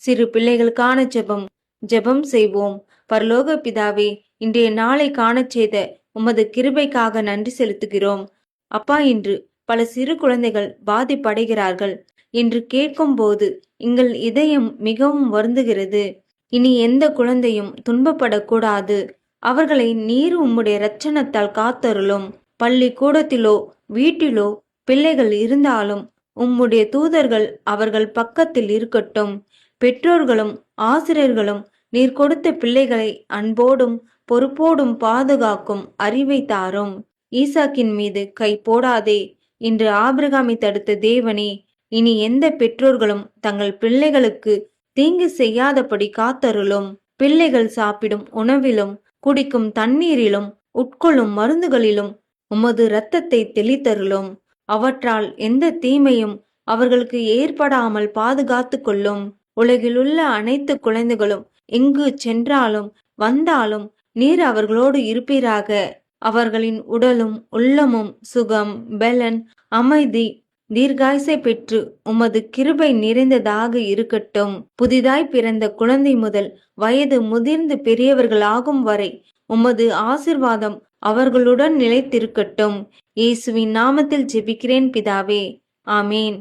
சிறு பிள்ளைகளுக்கான ஜெபம் செய்வோம். பரலோக பிதாவே, இன்றைய நாளை காணச் செய்த உமது கிருபைக்காக நன்றி செலுத்துகிறோம். அப்பா, இன்று பல சிறு குழந்தைகள் பாதிப்படைகிறார்கள் என்று கேட்கும் போது எங்கள் இதயம் மிகவும் வருந்துகிறது. இனி எந்த குழந்தையும் துன்பப்படக்கூடாது. அவர்களை நீர் உம்முடைய இரட்சணத்தால் காத்தருளும். பள்ளி கூடத்திலோ வீட்டிலோ பிள்ளைகள் இருந்தாலும் உம்முடைய தூதர்கள் அவர்கள் பக்கத்தில் இருக்கட்டும். பெற்றோர்களும் ஆசிரியர்களும் நீர் கொடுத்த பிள்ளைகளை அன்போடும் பொறுப்போடும் பாதுகாக்கும் அறிவை தாரும். ஈசாக்கின் மீது கை போடாதே என்று ஆபிரகாமை தடுத்த தேவனே, இனி எந்த பெற்றோர்களும் தங்கள் பிள்ளைகளுக்கு தீங்கு செய்யாதபடி காத்தருளும். பிள்ளைகள் சாப்பிடும் உணவிலும் குடிக்கும் தண்ணீரிலும் உட்கொள்ளும் மருந்துகளிலும் உமது இரத்தத்தை தெளித்தருளும். அவற்றால் எந்த தீமையும் அவர்களுக்கு ஏற்படாமல் பாதுகாத்து கொள்ளும். உலகிலுள்ள அனைத்து குழந்தைகளும் எங்கு சென்றாலும் வந்தாலும் நீர் அவர்களோடு இருப்பீராக. அவர்களின் உடலும் உள்ளமும் சுகம், பலன், அமைதி, தீர்காயுசை பெற்று உமது கிருபை நிறைந்ததாக இருக்கட்டும். புதிதாய் பிறந்த குழந்தை முதல் வயது முதிர்ந்து பெரியவர்களாகும் வரை உமது ஆசிர்வாதம் அவர்களுடன் நிலைத்திருக்கட்டும். இயேசுவின் நாமத்தில் ஜெபிக்கிறேன் பிதாவே, ஆமேன்.